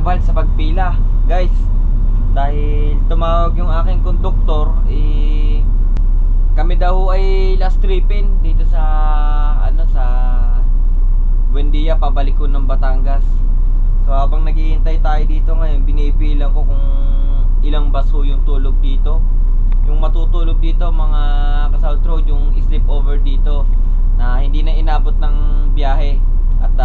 interval sa pagpila, guys. Dahil tumawag yung aking konduktor, kami daw ay last tripin dito sa sa Buendia, pabalik ko ng Batangas. So habang naghihintay tayo dito ngayon, binibilang ko kung ilang baso yung tulog dito. Yung matutulog dito mga ka-South Road, yung sleep over dito na hindi na inabot ng biyahe. At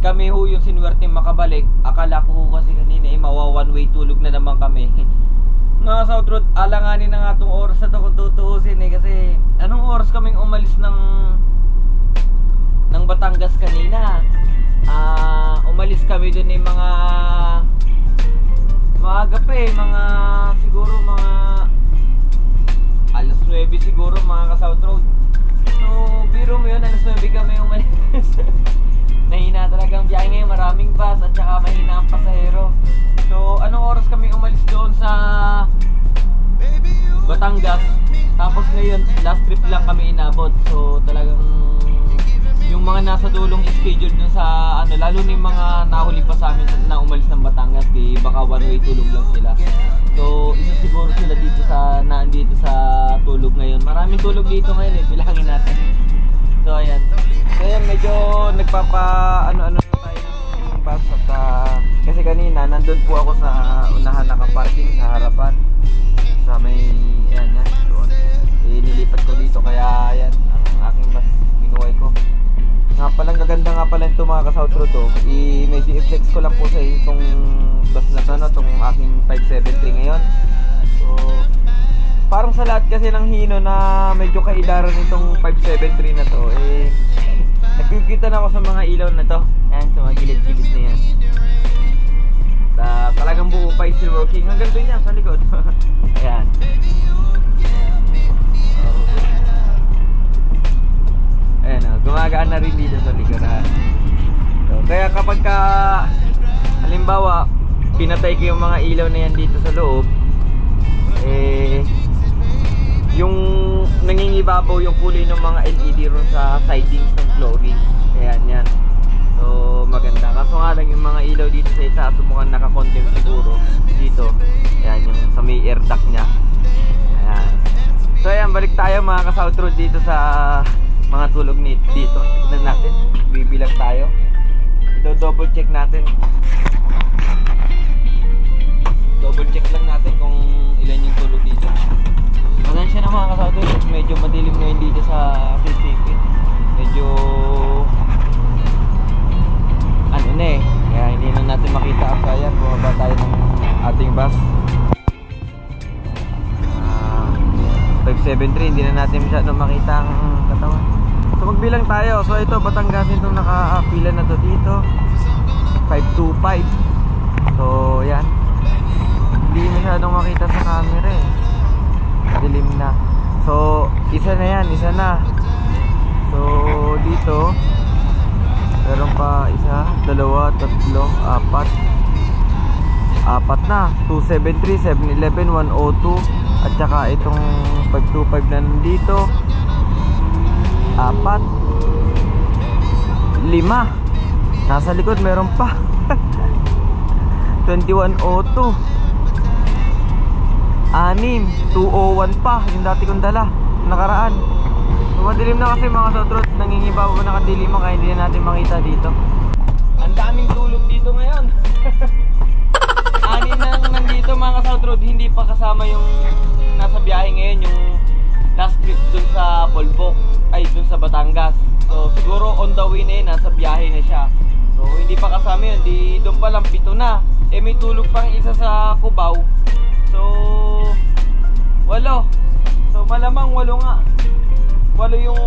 kami ho yung sinuwerte makabalik. Akala ko ho kasi kanina mawa one way tulog na naman kami. Mga South Road, alanganin na nga itong oras na ito kung tutuusin kasi anong oras kaming umalis ng Batangas kanina? Umalis kami dun mga maaga pa mga siguro mga alas 9 siguro mga ka-South Road. So biro mo yun, alas 9 kami umalis. Mahina talagang biyahe ngayon, maraming bus at saka mahina ang pasahero. So anong oras kami umalis doon sa Batangas, tapos ngayon last trip lang kami inabot. So talagang yung mga nasa dulong schedule dun sa lalo na yung mga nahuli pa sa amin na umalis ng Batangas, di baka one way tulog lang sila. So isa siguro sila dito naandito sa tulog ngayon. Maraming tulog dito ngayon bilangin natin. So ayan. So ayan, medyo nagpapa ano tayo ng bus at kasi kanina nandun po ako sa unahan naka-parking sa harapan. Sa may ayan doon. Nilipat ko dito kaya ayan ang aking bus binuhay ko. Nga palang gaganda nga pala ito mga ka-South Road medyo i-flex ko lang po sa itong bus na to, itong aking 573 ngayon. So parang sa lahat kasi ng hino na medyo kaidaran itong 573 na to nakikita na ako sa mga ilaw na to. Ayan, sa mga gilid-gilid na yan. Talagang buo pa still working. Hanggang doon yan sa likod. Ayan. Ayan gumagaan na rin dito sa likod. So, kaya kapag halimbawa pinatay ko yung mga ilaw na yan dito sa loob, yung nangingibabaw yung kulay ng mga LED ron sa sidings ng flooring. Ayan yan. So maganda. Kaso nga lang yung mga ilaw dito sa itaas mukhang naka-condem siguro dito. Ayan yung sa may air duct nya. Ayan. So ayan, balik tayo mga ka-South Road dito sa mga tulog dito. Tignan natin. Bibilang tayo. Ito double check natin. Double check lang natin kung ilan yung tulog dito. Pasensya na mga ka-South Road, medyo madilim ngayon dito sa CCP. Medyo kaya hindi na natin makita ang sayan. Bumaba tayo ng ating bus 573, hindi na natin masyadong makita ang katawan. So magbilang tayo. So ito Batangas itong nakapila na to dito 525. So yan, hindi masyadong makita sa camera dilim na. So isa na yan, isa na. So dito meron pa isa, dalawa, tatlo, apat na. 273, 711, 102 at saka itong 525 na nandito, 4, 5. Nasa likod meron pa 2102, 6, 201 pa yung dati kong dala nakaraan. So madilim na kasi mga South Road, nangingibaw ko nakadilim kaya hindi na natin makita dito. Ang daming tulog dito ngayon. Anin nang nandito mga South Road, hindi pa kasama yung nasa biyahe ngayon, yung last trip dun sa Bolbok, ay dun sa Batangas. So siguro on the way na yun, nasa biyahe na siya. So hindi pa kasama yun, doon pa lang 7 na. May tulog pang isa sa Cubao. So 8. So malamang 8 nga. 8 yung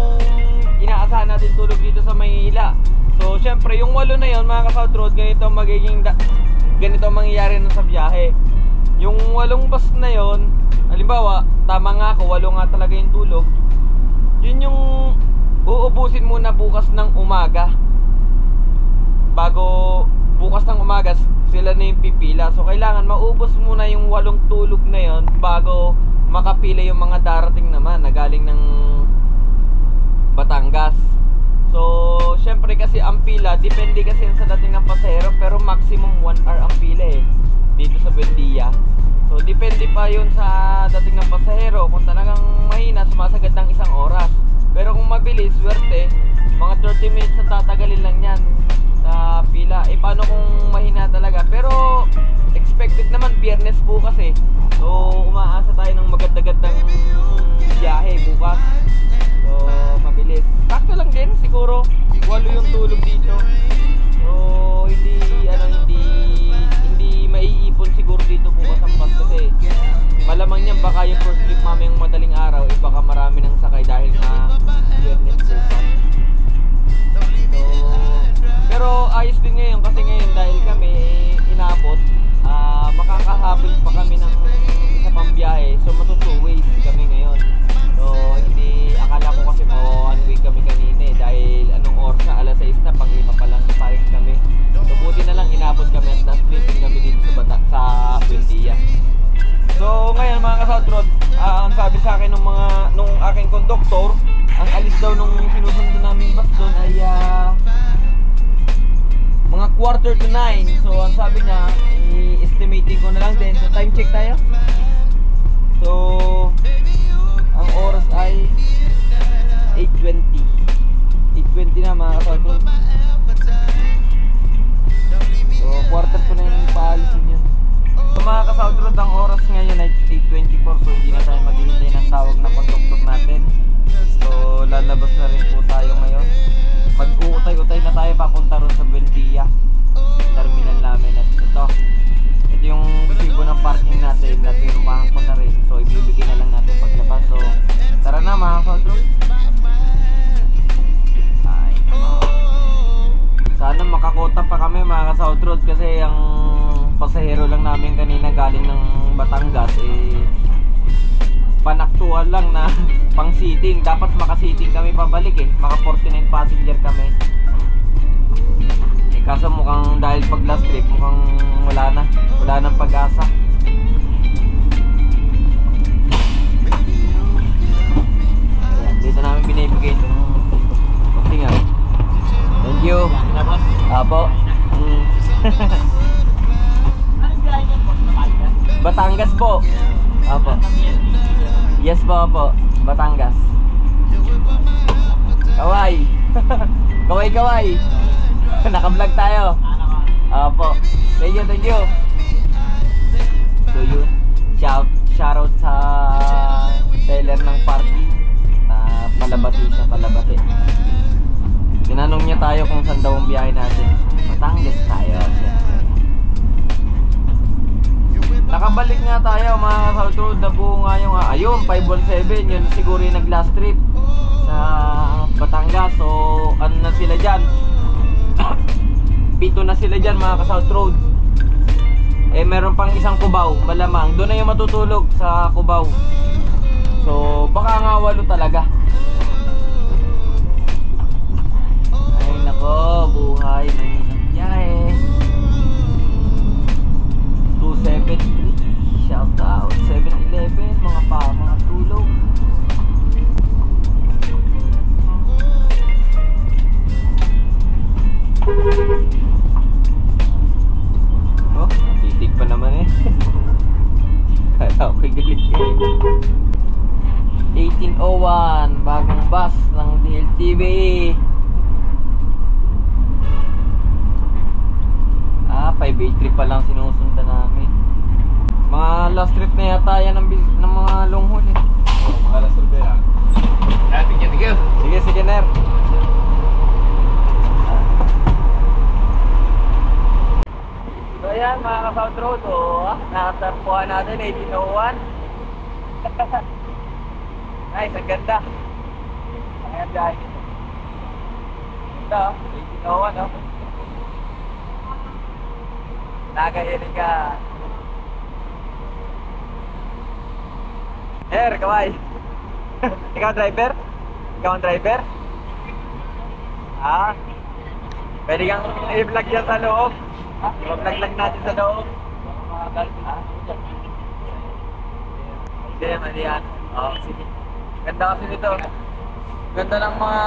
inaasahan natin tulog dito sa Maynila. So syempre yung 8 na yun mga ka-South Road, ganito mangyayari na sa biyahe. Yung 8 bus na yun, halimbawa tama nga ako 8 nga talaga yung tulog, yun yung uubusin muna bukas ng umaga. Bago bukas ng umaga sila na yung pipila. So kailangan maubos muna yung 8 tulog na yun bago makapila yung mga darating naman na galing ng Batangas. So, syempre kasi ang pila, depende kasi yan sa dating ng pasahero, pero maximum 1 hour ang pila eh, dito sa Buendia. So, depende pa yun sa dating ng pasahero. Kung talagang mahina, sumasagad ng 1 oras. Pero kung mabilis, swerte, mga 30 minutes na tatagalin lang yan sa pila. Eh, paano kung mahina talaga? Pero, expected naman, Biyernes bukas eh. So, umaasa tayo ng maganda-gandang biyahe bukas. So, mabilis. Sakto lang din, siguro 8 yung tulog dito. So, hindi maiipon siguro dito bukas ang bus kasi malamang niyan baka yung first trip mamayang madaling araw eh baka marami nang sakay dahil nga Biyernes bukas. So, pero ayos din ngayon kasi ngayon dahil kami inabot, makakahabol pa kami ng isa pang biyahe. So, matu-2 ways kami ngayon. So, hindi, akala ko kasi one way kami kanina eh, dahil anong oras na, alas 6 na, pang 5 pa lang pa rin kami. So, buti na lang inabot kami at last sleeping kami dito sa Buendia. So, ngayon mga ka-South Road, ang sabi sa akin nung aking konduktor, ang alis daw nung sinusundo namin bus doon ay mga 8:45. So, ang sabi niya, i-estimating ko na lang din. So, time check tayo. So, ang oras ay 8:20. 8:20 na mga ka-South Road. So, quarter to na yung paalisin yun. So, mga ka-South Road, ang oras ngayon ay 8:24. So, hindi na tayo maghihintay ng tawag na konduktor natin. So, lalabas na rin po tayo ngayon. Mag-uutay-utay na tayo papunta ron sa Buendia terminal namin. At ito yung resibo ng parking natin na pinumahan ko na rin. So, ibibigay na lang natin paglabas. So, tara na mga ka-South Road. Ay, sana makakota pa kami mga ka-South Road kasi ang pasahero lang namin kanina galing ng Batangas panaktuan lang na pang seating. Dapat maka-seating kami pabalik eh. Maka 49 passenger kami. Kaso mukhang dahil pag last trip mukhang wala nang pag-asa. Ayan, dito namin binibigay itong pagtingan. Thank you. Apo. Batangas po. Apo. Yes po. Batangas. Kaway. Kaway. Naka-vlog tayo. Apo. Thank you. So yun. Shoutout sa seller ng parking. Palabati siya. Tinanong niya tayo kung saan daw ang biyahe natin. Batangas tayo. Nakabalik nga tayo mga South Road. Nabuo nga yung ayun 517. Yun siguro yung nag-last trip sa Batangas. So ano na sila dyan, 7 na sila dyan mga ka-South Road. Eh meron pang isang Cubao, malamang doon na yung matutulog sa Cubao. So baka nga 8 talaga. Ay nako, buhay ng biyahe. 273, shout out 7-Eleven, mga tulog. Oh, titig pa naman eh. Kaya ako'y galit eh. 1801, bagong bus ng DLTV. 583 pa lang sinusundan namin. Mga last trip na yata yan ng mga long haul eh. Oh, mga last trip yan. Thank you. Sige, Ner. So ayan mga ka-South Road, nakatarpuhan natin 1801. Nice, ang ganda. Ayan dahil ito. Ganda, 1801 oh. Nakahilig ka. Kaway. Ikaw driver? Ikaw ang driver? Pwede kang i-vlog yan sa loob. I-vlog lang natin sa loob. Hindi naman yan. Sige. Ganda kasi nito. Ganda ng mga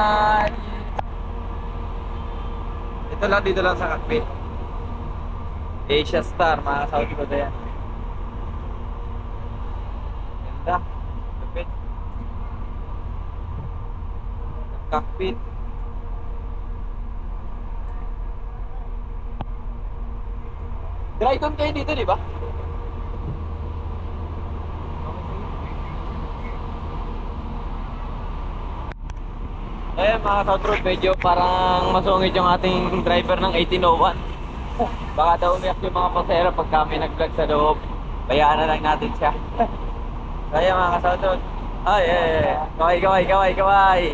Ito lang, dito lang sa cockpit. Asia Star, mga South Road yan. Ganda. Cockpit. Cockpit. Drycon kayo dito, di ba? Ayan mga South Road, medyo parang masungit yung ating driver ng 1801. Baka daw umiyak yung mga pasahero pag kami nag-vlog sa loob. Bayaan na lang natin siya. Ayan mga South Road. Ay. Kaway.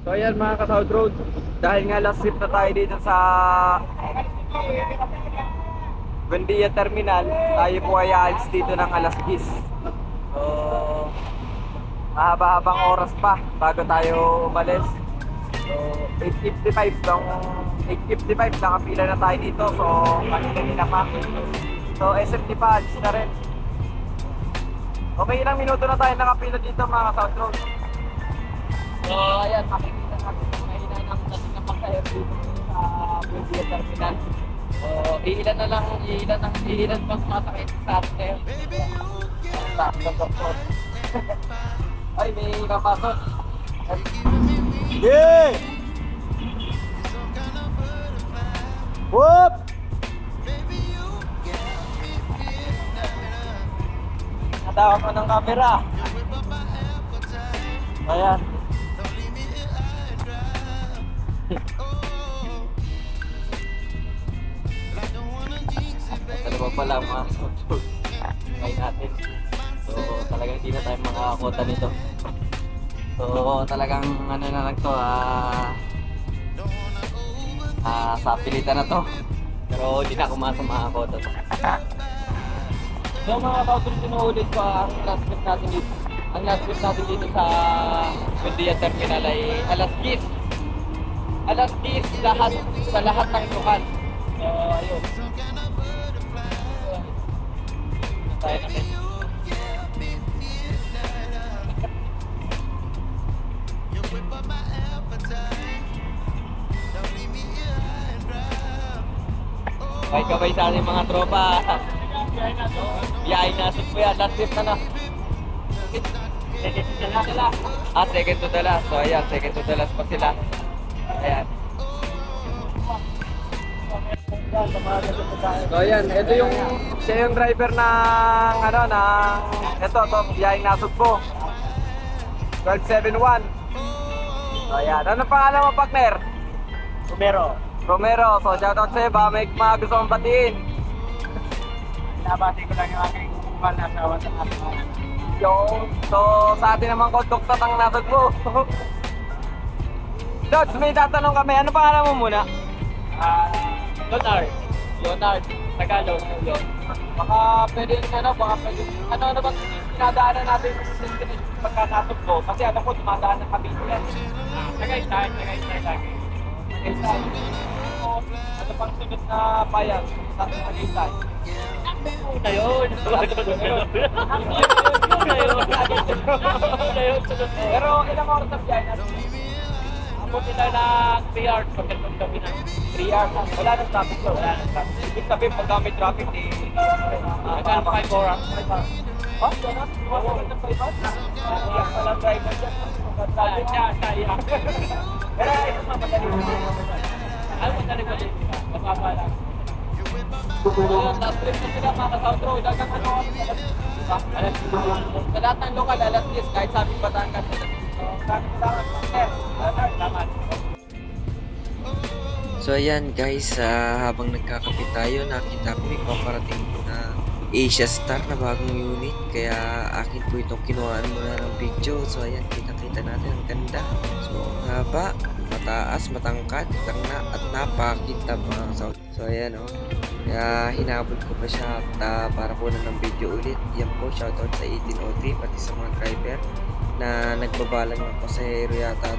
So ayan mga ka-South Road, dahil nga last trip na tayo dito sa Buendia Terminal, tayo po ay aalis dito ng alas 10. So mahaba-habang oras pa bago tayo umalis. So 8:55 nakapila na tayo dito. So kanina pa. So SMT pa, alis na rin. Okay, ilang minuto na tayo nakapila dito mga ka-South Road. So ayan, makikita natin yung mahina ng dating na pasahero dito sa Buendia Terminal. So ilan pang sumasakay sa atin ngayon. Ay, may kapasok. Yeah! Whoop! Natawag ko ng camera. Ayan. Ano ba pala mga sponsor? Try natin. So talagang hindi na tayo makakakota nito. So talagang ano na lang to, sa pilitan na to. Pero hindi na kumasa makakakota to. So mga kautuloy, sinuulit ko ang last trip natin dito. Ang last trip natin dito sa Buendia Terminal ay alas 10. Alas 10 lahat, sa lahat ng lukan. So ayun. Tayo natin. Kabay sa ating mga tropa. Biyahe na po yan. Last trip na. Second to the last. So ayan, second to the last pa sila. Ayan. So ayan, ito yung siya yung driver ng ito biyaheng Nasugbo 1271. So ayan, ano pangalan mo, partner? Romero, so shoutout sa'yo, ba may mga gusto kong batiin. Nabati ko lang yung aking pa nasawa sa akin. So sa atin naman konduktor ang nasod mo. Dods, may tatanong kami. Ano pangalan mo muna? Leonard. Leonard. Tagalog. Baka pwede ano bang pinadaanan natin sa destination pagka nasod mo? Kasi alam ko dumadaan ng Cavite yan. Tagaytay lagi. Tagaytay. So, ano pang sunod na bayan sa Tagaytay? Una yun. Pero ilang oras ang biyahe natin? Abot nila na 3 hours pagkatapos kami na. 3 hours. Wala nang traffic to. Wala nang traffic. Ibig sabihin pagka may traffic, Nagkaan pa kayo 4 hours. Oh, gano'n? Wala nang 5 hours? Walang driver dyan. Siya. Pero ito nga, madali. Ano mo talaga yun? Mababa lang. Last trip na sila mga ka-South Road. Hanggang ano oras? Alas 10. Sa lahat ng lokal, alas 10. Kahit sa aming Batangas. So ayan guys, habang nagkakapit tayo, nakita ko may paparating na Asia Star na bagong unit. Kaya akin po itong kinuhaan muna ng video. So ayan, kita-kita natin, ang ganda. So haba, mataas, matangkad, at napakita mga South. So ayan o. Kaya hinabol ko pa siya at para kunan ng video ulit. Yan po, shoutout sa 1803 pati sa mga driver na nagbabalang ng pasahero yata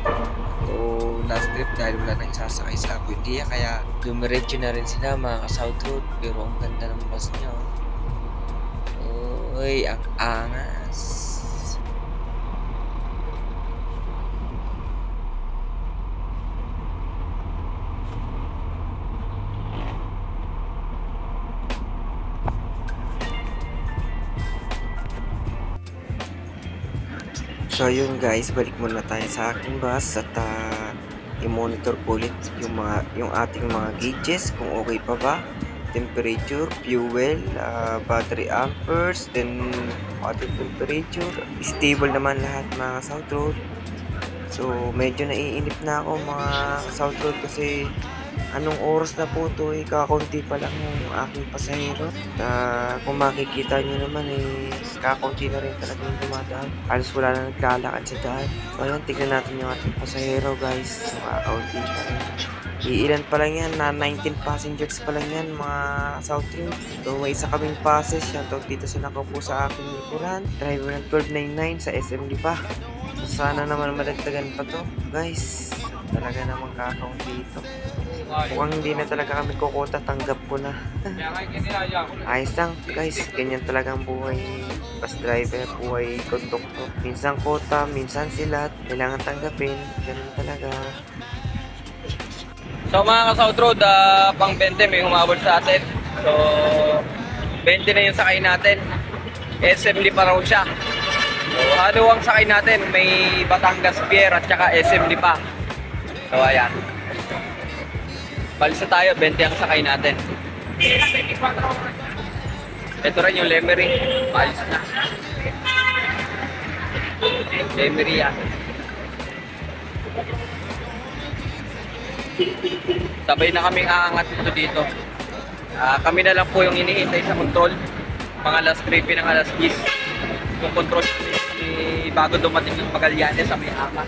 to last trip dahil wala nang sasakay sa Abuendia, kaya dumiretso na rin sila mga ka-South Road. Pero ang ganda ng bus niya. Uy, ang angas. So yun guys, balik muna tayo sa aking bus at i-monitor ko ulit yung ating mga gauges kung okay pa ba, temperature, fuel, battery amperes, then water temperature, stable naman lahat mga South Road. So medyo naiinip na ako mga South Road kasi anong oras na po ito, kakaunti pa lang yung aking pasahero. Kung makikita nyo naman kakaunti na rin talaga yung dumadaan. Halos wala na naglalakad sa daan. So ayun, tignan natin yung ating pasahero guys. So kakaunti pa rin. Iilan pa lang yan, na 19 passengers pa lang yan mga South Road. So may isa kaming passes, shoutout dito sa nakaupo sa aking likuran. Driver ng 1299 sa SMD pa. So sana naman madagdagan pa to guys. Talaga namang kakaunti ito. Mukhang hindi na talaga kami kukuta, tanggap ko na. Ayos lang guys, ganyan talaga ang buhay bus driver, buhay konduktor. Minsan kota, minsan silat, kailangan tanggapin, ganun talaga. So mga ka-South Road, pang 20 may humabol sa atin. So 20 na yung sakay natin. SMD pa raw siya. So halo ang sakay natin, may Batangas Pier at saka SMD pa. So ayan. Balsa tayo, 20 ang sakay natin. Ito rin yung Lemery. Balis na. Lemery yan. Sabay na kaming aangat dito. Kami na lang po yung iniintay sa control. Mga alas 3 ng alas 10. Yung control bago dumating yung Magallanes sa may ama.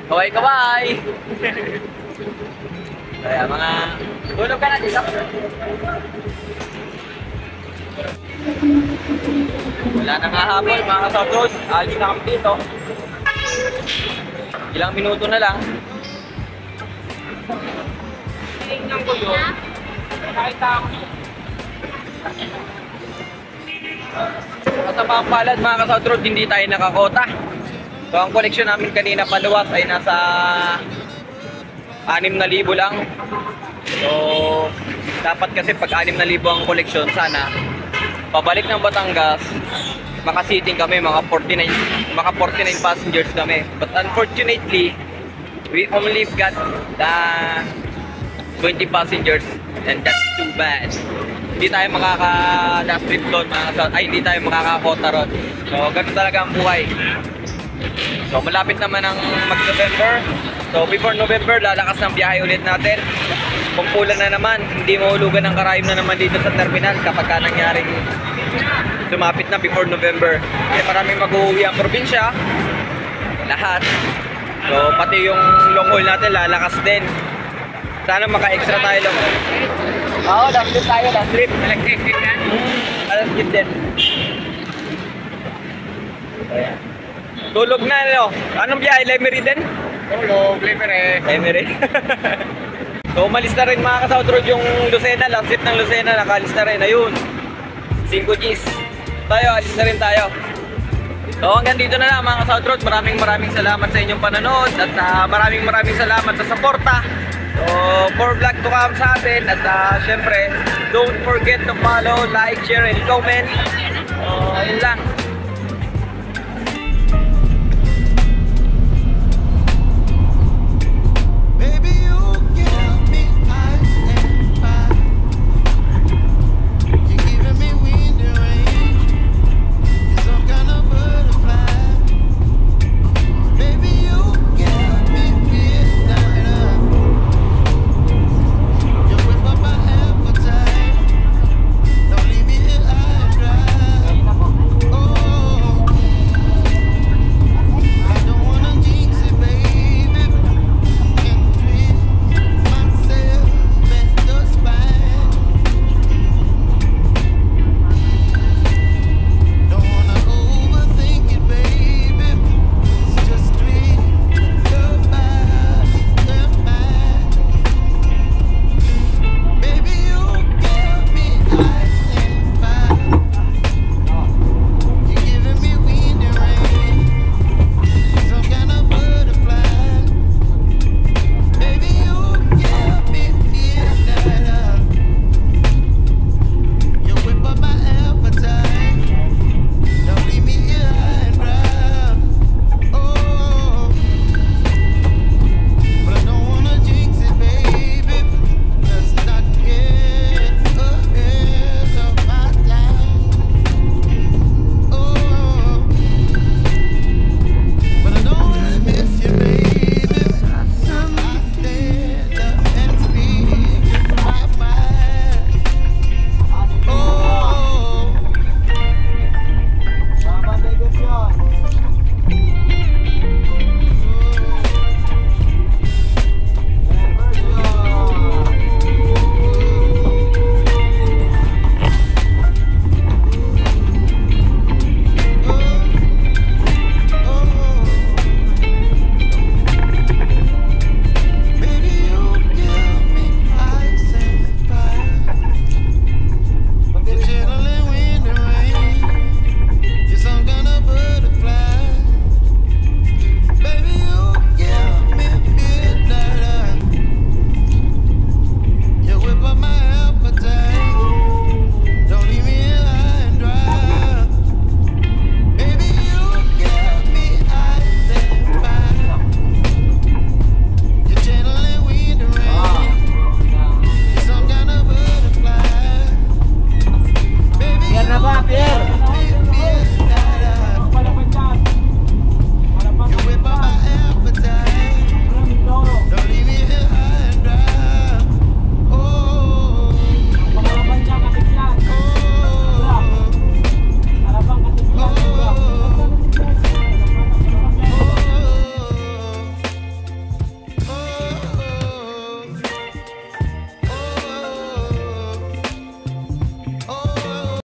Kaway! Kaya mga tulog ka na dito. Wala nang hahabol mga ka-South Road. Alis na kami dito. Ilang minuto na lang. Tingnan ko yun. Nakita ako. Kasama ang palad mga ka-South Road, hindi tayo nakakota. So ang koleksyon namin kanina paluwas ay nasa 6,000 lang. So dapat kasi pag 6,000 ang koleksyon, sana pabalik ng Batangas, makasiting kami, mga 49 passengers kami. But unfortunately, we only got the 20 passengers and that's too bad. Hindi tayo makaka-last trip doon, hindi tayo makakakota ron. So ganun talaga ang buhay. So malapit naman ang mag-November. So before November, lalakas ng biyahe ulit natin. Kung pula na naman, hindi mahulugan ng karayom na naman dito sa terminal kapag ka nangyaring sumapit na before November. Kasi maraming mag-uwi ang probinsya. Lahat. So pati yung long haul natin lalakas din. Sana maka-extra tayo long haul. Oo, last trip tayo, last trip. Last trip din. Tulog na, no? Anong biyahe? Lemery din? Tulog, Lemery. Lemery? So umalis na rin mga ka-South Road yung Lucena. Last trip ng Lucena, nakaalis na rin. Ayun, 5 Gs. Tayo, alis na rin tayo. So hanggang dito na lang mga ka-South Road. Maraming salamat sa inyong panonood. At maraming salamat sa suporta. So, more vlog to come sa atin. At syempre, don't forget to follow, like, share, and comment. So, yun lang.